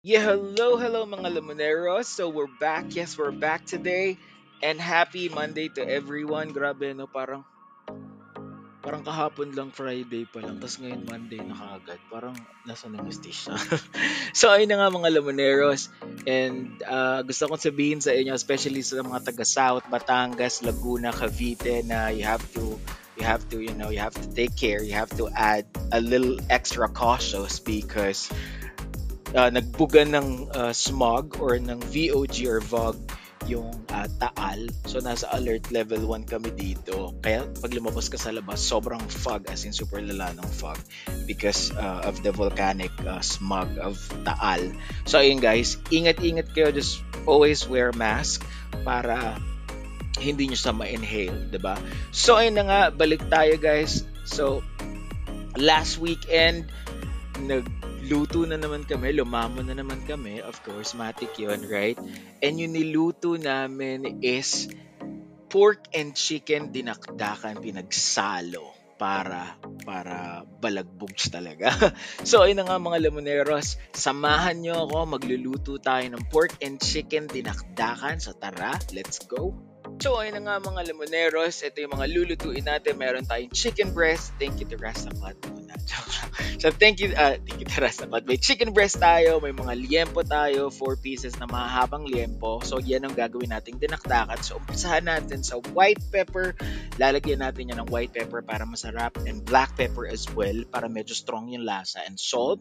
Yeah, hello mga Lamoneros. So we're back. Yes, we're back today. And happy Monday to everyone. Grabe no, parang kahapon lang Friday pa lang. Tapos ngayon Monday na kaagad. Parang nasa na yung stage na. So ayun na nga mga Lamoneros. And gusto kong sabihin sa inyo, especially sa mga taga South, Batangas, Laguna, Cavite, na you have to take care. You have to add a little extra cautious because nagbuga ng smog or ng VOG or VOG yung Taal. So nasa alert level 1 kami dito. Kaya pag lumabas ka sa labas, sobrang fog, as in super lala ng fog because of the volcanic smog of Taal. So ayun guys, ingat-ingat kayo. Just always wear mask para hindi nyo sa ma-inhale, 'di ba? So ayun na nga, balik tayo guys. So last weekend, nagluto na naman kami, lumamon na naman kami. Of course, matik yun, right? And yung niluto namin is pork and chicken dinakdakan pinagsalo para balagbugs talaga. So ayun na nga mga Lamoneros, samahan nyo ako, magluluto tayo ng pork and chicken dinakdakan. So tara, let's go! So ayun na nga mga Lamoneros, ito yung mga lulutuin natin. Meron tayong chicken breast. Thank you to Rastapat muna. So thank you to Rastapat. May chicken breast tayo, may mga liempo tayo, 4 pieces na mahahabang liempo. So yan ang gagawin nating dinakdakan. So umpisahan natin sa white pepper. Lalagyan natin yan ng white pepper para masarap, and black pepper as well para medyo strong yung lasa, and salt.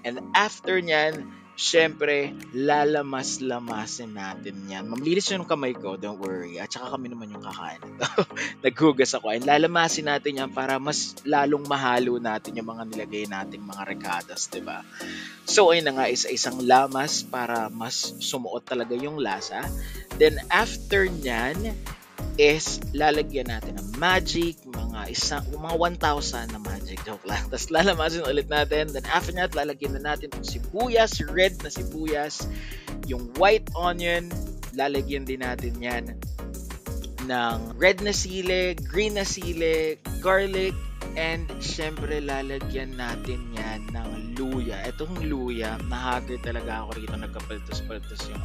And after nyan, syempre, lalamas-lamasin natin yan. Mamlinis yung kamay ko, don't worry. At saka kami naman yung kakain. Naghugas ako. And lalamasin natin yan para mas lalong mahalo natin yung mga nilagay nating mga recados, di ba? So, ayun na nga, isa-isang lamas para mas sumuot talaga yung lasa. Then, after nyan, is lalagyan natin ng magic, mga 1,000 na magic, joke lang. Tapos lalamasin ulit natin. Then after that, lalagyan na natin ng sibuyas, red na sibuyas, yung white onion, lalagyan din natin yan ng red na sili, green na sili, garlic, and syempre lalagyan natin yan ng luya. Itong luya, nahaggard talaga ako rito, nagkapaltos-paltos yung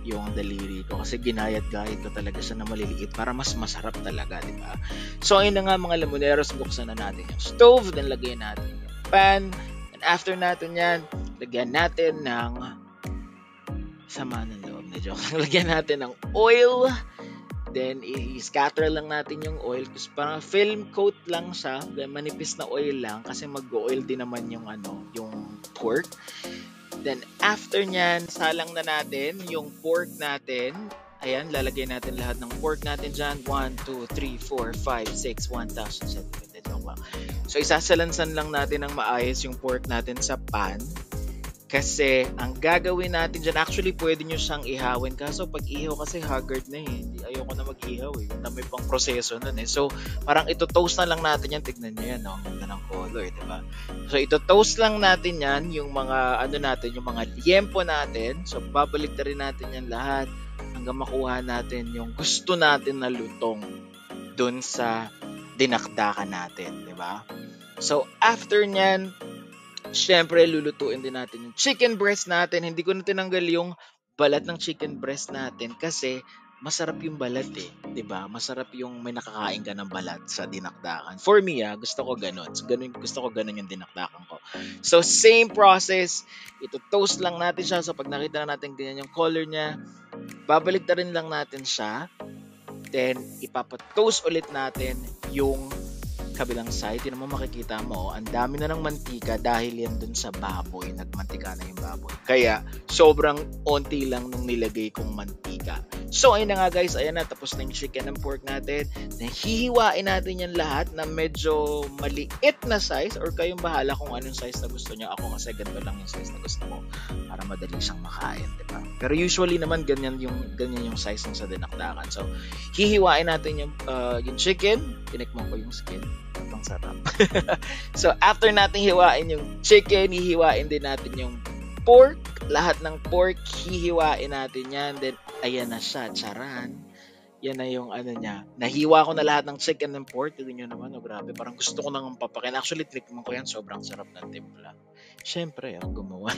yung daliri ko kasi ginayat-gayat ko talaga siya na maliliit para mas masarap talaga, di ba? So ayun na nga mga Lamoneros, buksan na natin yung stove, then lagyan natin yung pan, and after natin yan, lagyan natin ng sama ng loob na joke. Lagyan natin ng oil, then i-scatter lang natin yung oil kasi parang film coat lang siya, then manipis na oil lang kasi mag-oil din naman yung yung pork. Then, after nyan, salang na natin yung pork natin. Ayan, lalagay natin lahat ng pork natin dyan. 1, 2, 3, 4, 5, 6, 1,700. So, isasalansan lang natin ng maayos yung pork natin sa pan. Kasi, ang gagawin natin dyan, actually, pwede nyo siyang ihawin. Kaso, pag ihaw kasi haggard na eh. Ayoko na mag-ihaw eh. May pang proseso nun eh. So, parang ito-toast na lang natin yan. Tignan nyo yan, no? Ang ganda ng color, diba? So, ito-toast lang natin yan, yung mga, yung mga liempo natin. So, babalik na rin natin yan lahat hanggang makuha natin yung gusto natin na lutong dun sa dinakdakan natin, diba? So, after nyan, syempre, lulutuin din natin yung chicken breast natin. Hindi ko na tinanggal yung balat ng chicken breast natin kasi masarap yung balat eh. 'Di ba? Masarap yung may nakakain ka ng balat sa dinakdakan. For me, gusto ko ganun. So, gusto ko ganun yung dinakdakan ko. So, same process. Ito toast lang natin siya. So, pag nakita na natin ganyan yung color niya, babalik na rin lang natin siya. Then, ipapatoast ulit natin yung kabilang side. Yun naman makikita mo, ang dami na ng mantika dahil yan dun sa baboy. Nagmantika na yung baboy. Kaya, sobrang onti lang nung nilagay kong mantika. So, ayun na nga guys. Ayan na, tapos na yung chicken and pork natin. Hihiwain natin yan lahat na medyo maliit na size, or kayong bahala kung anong size na gusto nyo. Ako kasi ganito lang yung size na gusto ko para madali siyang makain, diba? Pero usually naman ganyan yung size ng sa dinakdakan. So, hihiwain natin yung chicken. Tinikman ko yung skin. Ang sarap. So, after natin hiwain yung chicken, hihiwain din natin yung pork. Lahat ng pork, hihiwain natin yan. Then, ayan na siya. Charan. Yan na yung niya. Nahiwa ko na lahat ng chicken and pork. Tignan nyo naman, grabe. Parang gusto ko nang papakin. Actually, tikman ko yan. Sobrang sarap ng timpla. Siyempre, ako gumawa.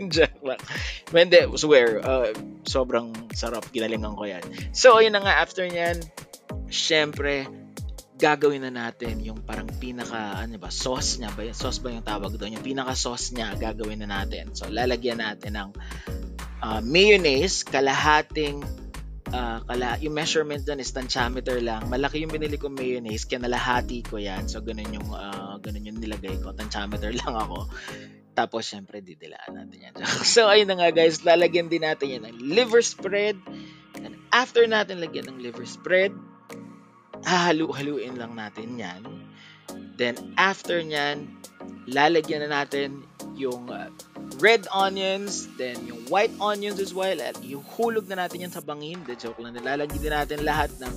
Joke lang. Hindi, swear, sobrang sarap. Ginalingan ko yan. So, ayun na nga, after nyan, siyempre, gagawin na natin yung parang pinaka, ano ba, sauce niya ba? Sauce ba yung tawag doon? Yung pinaka sauce niya, gagawin na natin. So, lalagyan natin ng mayonnaise, kalahating yung measurement doon is tantiameter lang. Malaki yung binili ko mayonnaise, kinalahati ko yan. So, ganun yung nilagay ko. Tantiameter lang ako. Tapos, syempre, didilaan natin yan. So, ayun na nga guys, lalagyan din natin yan ng liver spread. And after natin lagyan ng liver spread, hahalu-haluin lang natin yan. Then, after nyan, lalagyan na natin yung red onions, then yung white onions as well, at ihulog na natin yan sa bangin. The joke lang, nilalagyan din natin lahat ng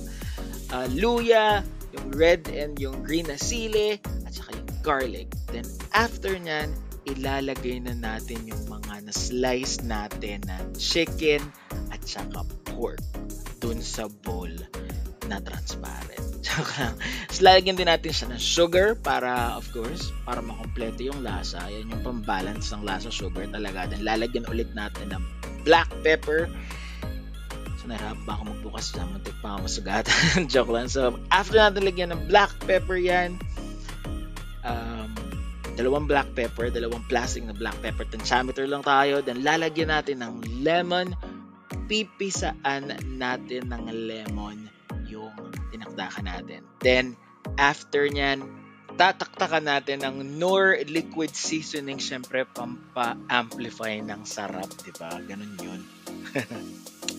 luya, yung red and yung green na sili, at saka yung garlic. Then, after nyan, ilalagay na natin yung mga na-slice natin na chicken at saka pork dun sa bowl na transparent. So, lalagyan din natin siya ng sugar para, of course, para makompleto yung lasa. Yan yung pambalance ng lasa, sugar talaga. Then, lalagyan ulit natin ng black pepper. So, nahirap ba ako magbukas dyan? Muntik pa ako masugatan. Joke lang. So, after natin lagyan ng black pepper yan, dalawang black pepper, dalawang plastic na black pepper, tantiameter lang tayo. Then, lalagyan natin ng lemon. Pipisaan natin ng lemon yung tinakdakan natin. Then, after nyan, tataktakan natin ng Knorr liquid seasoning, syempre, pampa-amplify ng sarap, diba? Ganun yun.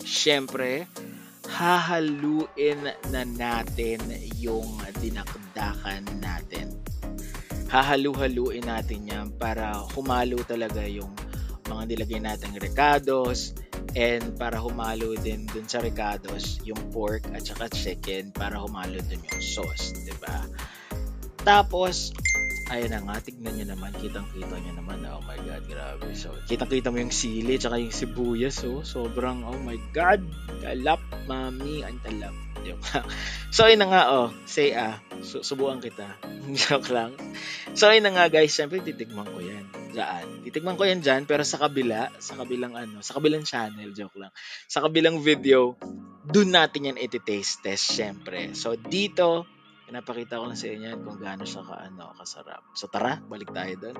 Syempre, hahaluin na natin yung dinakdakan natin. Hahalu-haluin natin yan para humalo talaga yung mga nilagay nating recados, and para humalo din dun sa recados yung pork at saka chicken, para humalo dun yung sauce, diba? Tapos, ayun na nga, tignan nyo naman, kitang-kita nyo naman, oh my god, grabe. So, kitang-kita mo yung sili, tsaka yung sibuyas, so, sobrang, oh my god, kalap, mami, ang talap. So, ayun na nga, say subukan kita. Joke lang. So, ayun na nga guys, syempre titigman ko yan. Titigman ko yan dyan, pero sa kabilang channel, joke lang. Sa kabilang video, dun natin yan iti-taste test, syempre. So, dito, pinapakita ko lang sa inyo kung gaano siya kasarap. So, tara, balik tayo doon.